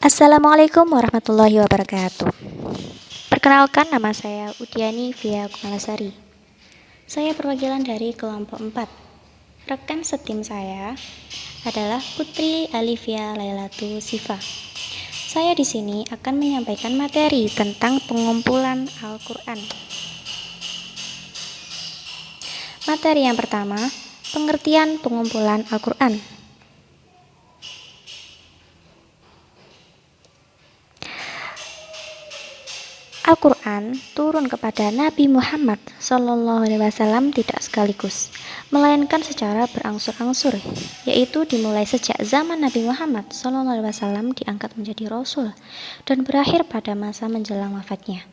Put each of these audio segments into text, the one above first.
Assalamualaikum warahmatullahi wabarakatuh. Perkenalkan, nama saya Udiani Via Kumalasari. Saya perwakilan dari kelompok 4. Rekan setim saya adalah Putri Alivia Lailatu Sifa. Saya di sini akan menyampaikan materi tentang pengumpulan Al-Quran. Materi yang pertama, pengertian pengumpulan Al-Quran. Al-Quran turun kepada Nabi Muhammad SAW tidak sekaligus, melainkan secara berangsur-angsur, yaitu dimulai sejak zaman Nabi Muhammad SAW diangkat menjadi Rasul dan berakhir pada masa menjelang wafatnya.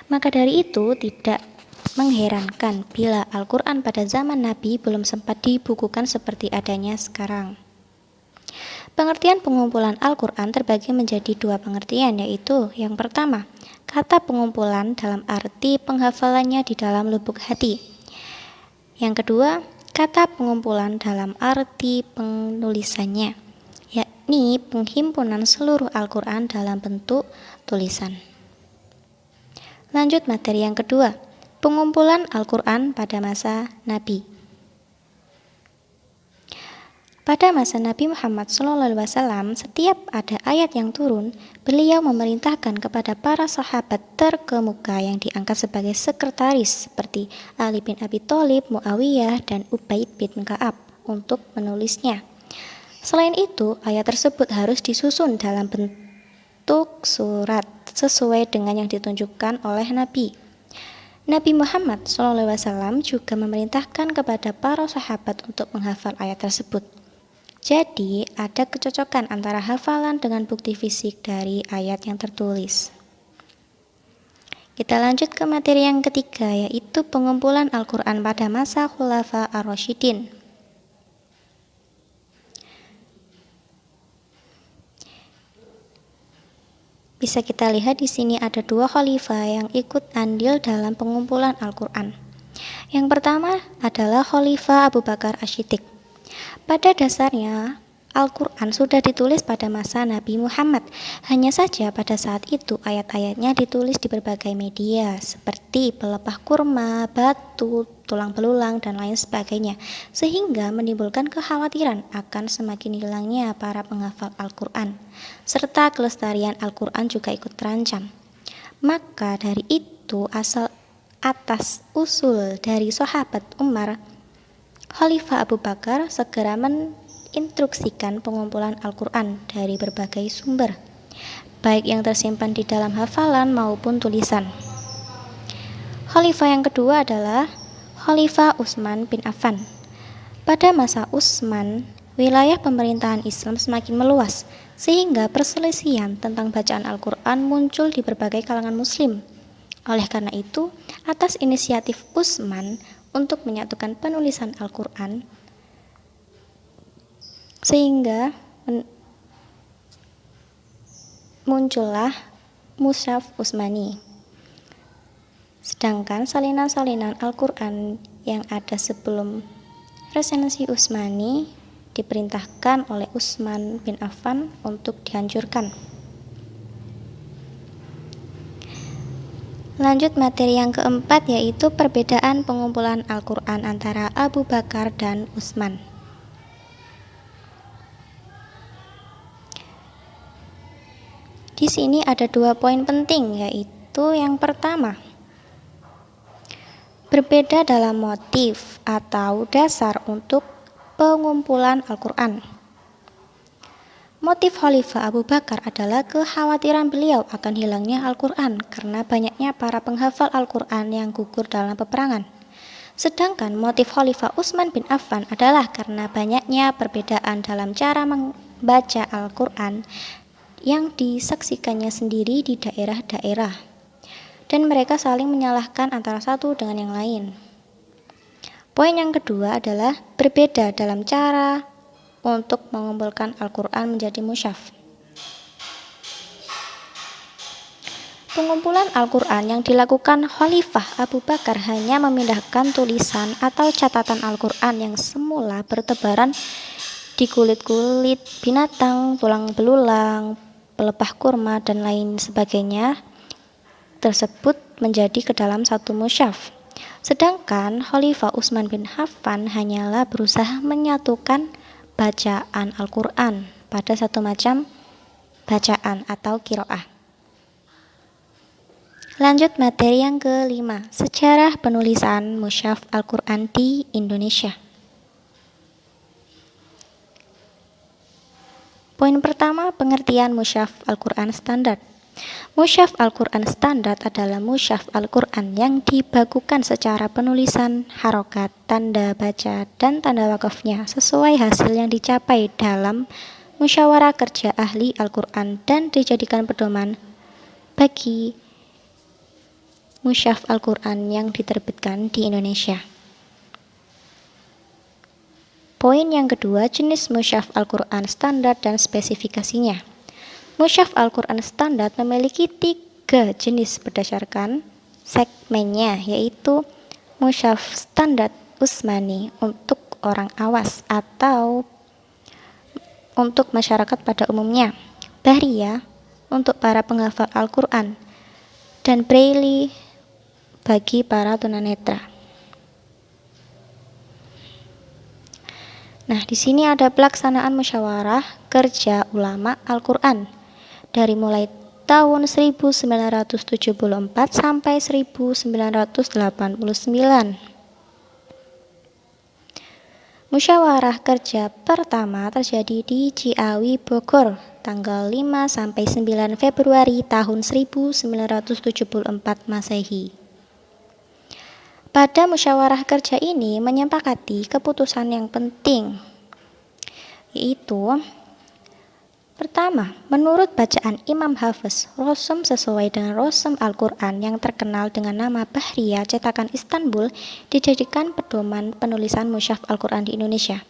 Maka dari itu tidak mengherankan bila Al-Quran pada zaman Nabi belum sempat dibukukan seperti adanya sekarang. Pengertian pengumpulan Al-Quran terbagi menjadi dua pengertian, yaitu yang pertama, kata pengumpulan dalam arti penghafalannya di dalam lubuk hati. Yang kedua, kata pengumpulan dalam arti penulisannya, yakni penghimpunan seluruh Al-Quran dalam bentuk tulisan. Lanjut materi yang kedua, pengumpulan Al-Quran pada masa Nabi. Pada masa Nabi Muhammad SAW, setiap ada ayat yang turun, beliau memerintahkan kepada para sahabat terkemuka yang diangkat sebagai sekretaris seperti Ali bin Abi Thalib, Muawiyah, dan Ubaid bin Ka'ab untuk menulisnya. Selain itu, ayat tersebut harus disusun dalam bentuk surat sesuai dengan yang ditunjukkan oleh Nabi. Nabi Muhammad SAW juga memerintahkan kepada para sahabat untuk menghafal ayat tersebut. Jadi, ada kecocokan antara hafalan dengan bukti fisik dari ayat yang tertulis. Kita lanjut ke materi yang ketiga, yaitu pengumpulan Al-Quran pada masa Khulafa Ar-Rasyidin. Bisa kita lihat di sini ada dua khalifah yang ikut andil dalam pengumpulan Al-Quran. Yang pertama adalah Khalifah Abu Bakar Asy-Syiddiq. Pada dasarnya, Al-Quran sudah ditulis pada masa Nabi Muhammad. Hanya saja pada saat itu ayat-ayatnya ditulis di berbagai media seperti pelepah kurma, batu, tulang belulang, dan lain sebagainya, sehingga menimbulkan kekhawatiran akan semakin hilangnya para penghafal Al-Quran, serta kelestarian Al-Quran juga ikut terancam. Maka dari itu, atas usul dari sahabat Umar, Khalifah Abu Bakar segera menginstruksikan pengumpulan Al-Quran dari berbagai sumber, baik yang tersimpan di dalam hafalan maupun tulisan. Khalifah yang kedua adalah Khalifah Utsman bin Affan. Pada masa Utsman, wilayah pemerintahan Islam semakin meluas, sehingga perselisihan tentang bacaan Al-Quran muncul di berbagai kalangan muslim. Oleh karena itu, atas inisiatif Utsman untuk menyatukan penulisan Al-Quran, sehingga muncullah Mushaf Utsmani. Sedangkan salinan-salinan Al-Quran yang ada sebelum resensi Utsmani diperintahkan oleh Utsman bin Affan untuk dihancurkan. Lanjut materi yang keempat, yaitu perbedaan pengumpulan Al-Quran antara Abu Bakar dan Utsman. Di sini ada dua poin penting, yaitu yang pertama, berbeda dalam motif atau dasar untuk pengumpulan Al-Quran. Motif Khalifah Abu Bakar adalah kekhawatiran beliau akan hilangnya Al-Quran karena banyaknya para penghafal Al-Quran yang gugur dalam peperangan. Sedangkan motif Khalifah Utsman bin Affan adalah karena banyaknya perbedaan dalam cara membaca Al-Quran yang disaksikannya sendiri di daerah-daerah, dan mereka saling menyalahkan antara satu dengan yang lain. Poin yang kedua adalah berbeda dalam cara untuk mengumpulkan Al-Quran menjadi mushaf. Pengumpulan Al-Quran yang dilakukan Khalifah Abu Bakar hanya memindahkan tulisan atau catatan Al-Quran yang semula bertebaran di kulit-kulit binatang, tulang belulang, pelepah kurma, dan lain sebagainya tersebut menjadi ke dalam satu mushaf. Sedangkan Khalifah Utsman bin Affan hanyalah berusaha menyatukan bacaan Al-Quran pada satu macam bacaan atau qiraah. Lanjut materi yang kelima, sejarah penulisan mushaf Al-Quran di Indonesia. Poin pertama, pengertian mushaf Al-Quran standar. Mushaf Al-Quran standar adalah mushaf Al-Quran yang dibakukan secara penulisan, harokat, tanda baca, dan tanda wakafnya sesuai hasil yang dicapai dalam musyawarah kerja ahli Al-Quran dan dijadikan pedoman bagi mushaf Al-Quran yang diterbitkan di Indonesia. Poin yang kedua, jenis mushaf Al-Quran standar dan spesifikasinya. Mushaf Al-Quran standar memiliki 3 jenis berdasarkan segmennya, yaitu mushaf standar Utsmani untuk orang awas atau untuk masyarakat pada umumnya, Bahriyah untuk para penghafal Al-Quran, dan Braille bagi para tunanetra. Nah, di sini ada pelaksanaan musyawarah kerja ulama Al-Quran dari mulai tahun 1974 sampai 1989. Musyawarah kerja pertama terjadi di Ciawi, Bogor, tanggal 5 sampai 9 Februari tahun 1974 Masehi. Pada musyawarah kerja ini menyepakati keputusan yang penting, yaitu pertama, menurut bacaan Imam Hafiz, Rosem sesuai dengan Rosem Al-Quran yang terkenal dengan nama Bahriyah cetakan Istanbul dijadikan pedoman penulisan mushaf Al-Quran di Indonesia.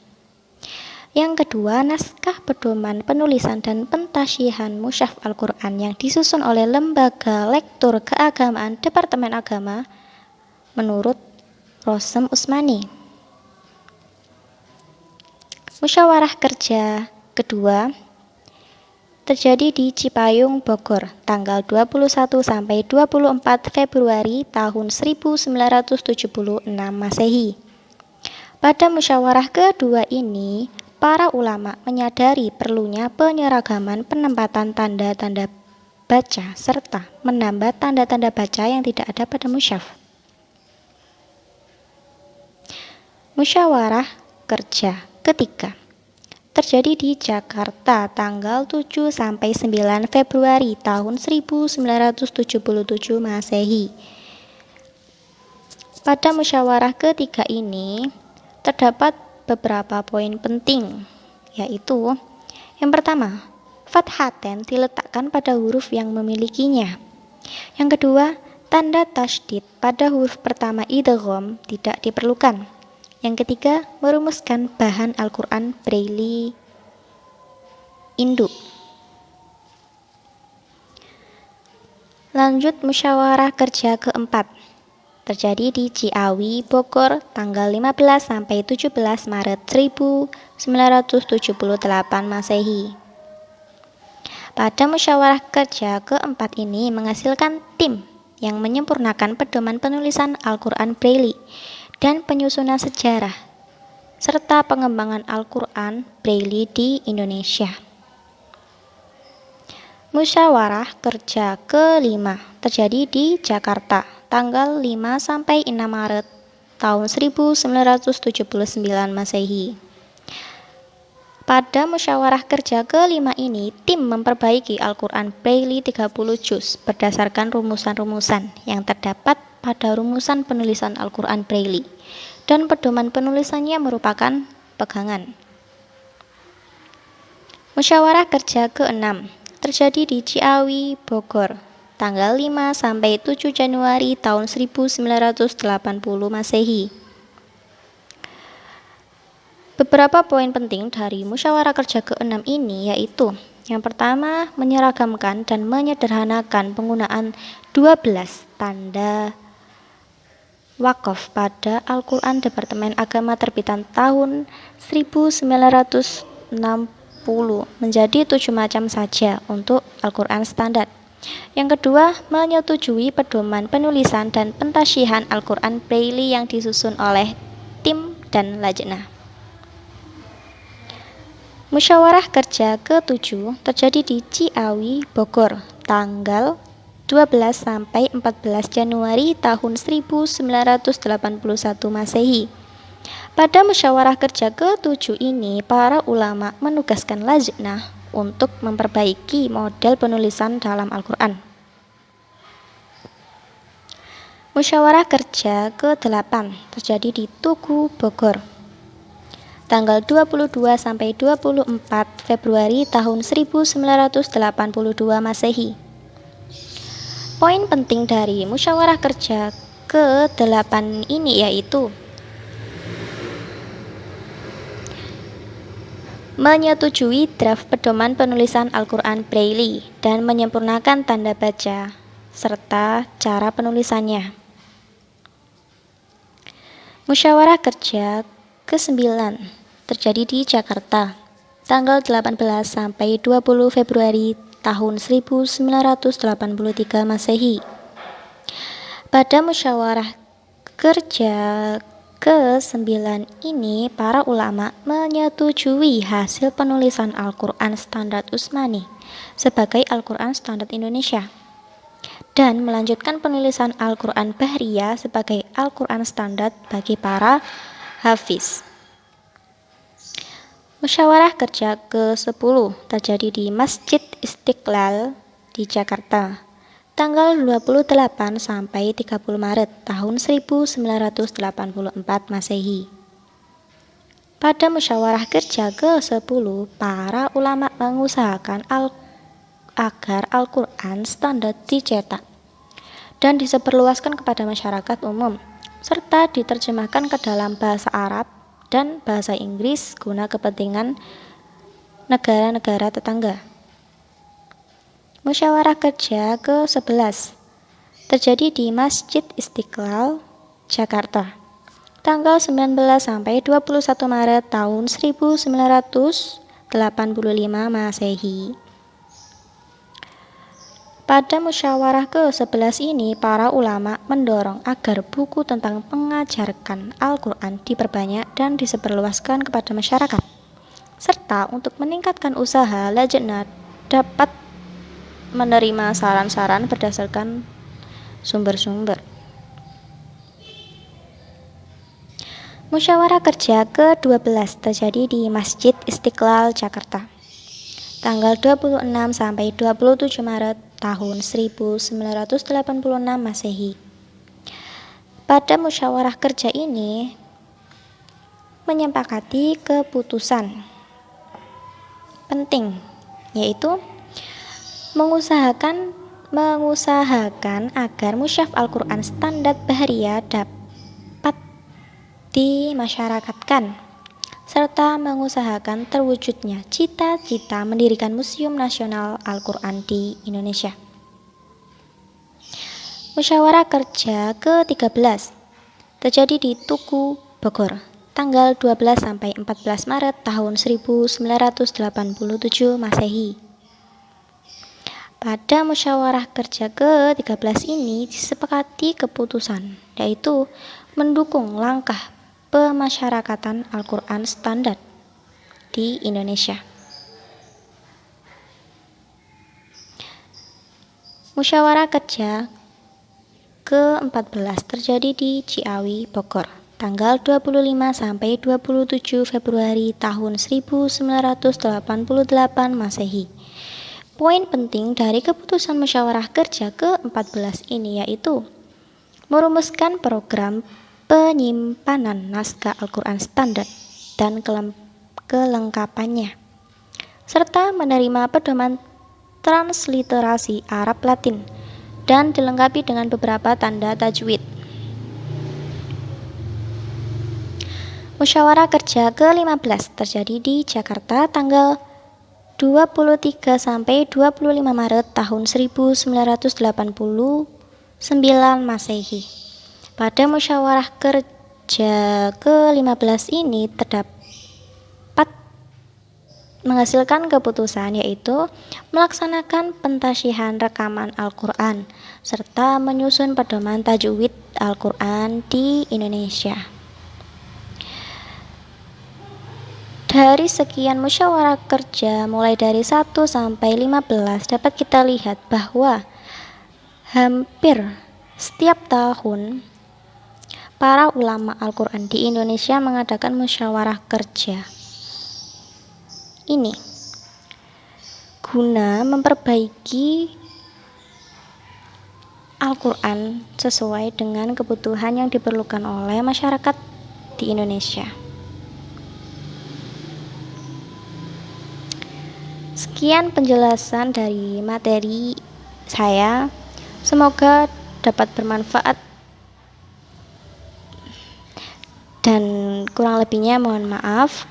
Yang kedua, naskah pedoman penulisan dan pentasyihan mushaf Al-Quran yang disusun oleh Lembaga Lektur Keagamaan Departemen Agama menurut Rosem Utsmani. Musyawarah kerja kedua terjadi di Cipayung, Bogor, tanggal 21 sampai 24 Februari tahun 1976 Masehi. Pada musyawarah kedua ini, para ulama menyadari perlunya penyeragaman penempatan tanda-tanda baca serta menambah tanda-tanda baca yang tidak ada pada mushaf. Musyawarah kerja ketiga terjadi di Jakarta tanggal 7 sampai 9 Februari tahun 1977 Masehi. Pada musyawarah ketiga ini terdapat beberapa poin penting, yaitu yang pertama, fathaten diletakkan pada huruf yang memilikinya. Yang kedua, tanda tasydid pada huruf pertama idgham tidak diperlukan. Yang ketiga, merumuskan bahan Al-Quran Braille induk. Lanjut musyawarah kerja keempat terjadi di Ciawi, Bogor, tanggal 15 sampai 17 Maret 1978 Masehi. Pada musyawarah kerja keempat ini menghasilkan tim yang menyempurnakan pedoman penulisan Al-Quran Braille dan penyusunan sejarah, serta pengembangan Al-Quran Braille di Indonesia. Musyawarah kerja kelima terjadi di Jakarta, tanggal 5 sampai 6 Maret tahun 1979 Masehi. Pada musyawarah kerja kelima ini, tim memperbaiki Al-Quran Braille 30 juz berdasarkan rumusan-rumusan yang terdapat pada rumusan penulisan Al-Quran Braille, dan pedoman penulisannya merupakan pegangan. Musyawarah kerja ke-6 terjadi di Ciawi, Bogor, tanggal 5 sampai 7 Januari tahun 1980 Masehi. Beberapa poin penting dari musyawarah kerja ke-6 ini yaitu yang pertama, menyeragamkan dan menyederhanakan penggunaan 12 tanda wakaf pada Al-Quran Departemen Agama terbitan tahun 1960 menjadi 7 macam saja untuk Al-Quran standar. Yang kedua, menyetujui pedoman penulisan dan pentasyhihan Al-Quran Braille yang disusun oleh tim dan lajnah. Musyawarah kerja ke-7 terjadi di Ciawi, Bogor, tanggal 12 sampai 14 Januari tahun 1981 Masehi. Pada musyawarah kerja ke-7 ini, para ulama menugaskan lajnah untuk memperbaiki model penulisan dalam Al-Quran. Musyawarah kerja ke-8 terjadi di Tugu, Bogor, tanggal 22 sampai 24 Februari tahun 1982 Masehi. Poin penting dari musyawarah kerja ke-8 ini yaitu menyetujui draft pedoman penulisan Al-Quran Braille dan menyempurnakan tanda baca serta cara penulisannya. Musyawarah kerja ke-9 terjadi di Jakarta, tanggal 18 sampai 20 Februari tahun 1983 Masehi. Pada musyawarah kerja ke-9 ini, para ulama menyetujui hasil penulisan Al-Quran Standar Utsmani sebagai Al-Quran Standar Indonesia dan melanjutkan penulisan Al-Quran Bahriyah sebagai Al-Quran Standar bagi para hafiz. Musyawarah kerja ke-10 terjadi di Masjid Istiqlal di Jakarta, tanggal 28 sampai 30 Maret tahun 1984 Masehi. Pada musyawarah kerja ke-10, para ulama mengusahakan agar Al-Quran standar dicetak dan disebarluaskan kepada masyarakat umum, serta diterjemahkan ke dalam bahasa Arab dan bahasa Inggris guna kepentingan negara-negara tetangga. Musyawarah kerja ke-11 terjadi di Masjid Istiqlal, Jakarta, tanggal 19 sampai 21 Maret tahun 1985 Masehi. Pada musyawarah ke-11 ini, para ulama mendorong agar buku tentang mengajarkan Al-Quran diperbanyak dan disebarluaskan kepada masyarakat, serta untuk meningkatkan usaha lajnah dapat menerima saran-saran berdasarkan sumber-sumber. Musyawarah kerja ke-12 terjadi di Masjid Istiqlal, Jakarta, tanggal 26 sampai 27 Maret tahun 1986 Masehi. Pada musyawarah kerja ini menyepakati keputusan penting, yaitu mengusahakan agar mushaf Al-Quran Standar Bahriyah dapat dimasyarakatkan, serta mengusahakan terwujudnya cita-cita mendirikan Museum Nasional Al-Quran di Indonesia. Musyawarah kerja ke-13 terjadi di Tugu, Bogor, tanggal 12 sampai 14 Maret tahun 1987 Masehi. Pada musyawarah kerja ke-13 ini disepakati keputusan, yaitu mendukung langkah pemasyarakatan Al-Quran standar di Indonesia. Musyawarah kerja ke-14 terjadi di Ciawi, Bogor, tanggal 25 sampai 27 Februari tahun 1988 Masehi. Poin penting dari keputusan musyawarah kerja ke-14 ini yaitu merumuskan program penyimpanan naskah Al-Quran standar dan kelengkapannya, serta menerima pedoman transliterasi Arab Latin dan dilengkapi dengan beberapa tanda tajwid. Musyawarah kerja ke-15 terjadi di Jakarta tanggal 23 sampai 25 Maret tahun 1989 Masehi. Pada musyawarah kerja ke-15 ini terdapat menghasilkan keputusan, yaitu melaksanakan pentasyhihan rekaman Al-Quran serta menyusun pedoman tajwid Al-Quran di Indonesia. Dari sekian musyawarah kerja mulai dari 1 sampai 15 dapat kita lihat bahwa hampir setiap tahun para ulama Al-Quran di Indonesia mengadakan musyawarah kerja ini guna memperbaiki Al-Quran sesuai dengan kebutuhan yang diperlukan oleh masyarakat di Indonesia. Sekian penjelasan dari materi saya, semoga dapat bermanfaat dan kurang lebihnya mohon maaf.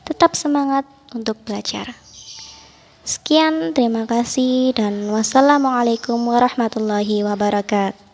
Tetap semangat untuk belajar. Sekian, terima kasih dan wassalamualaikum warahmatullahi wabarakatuh.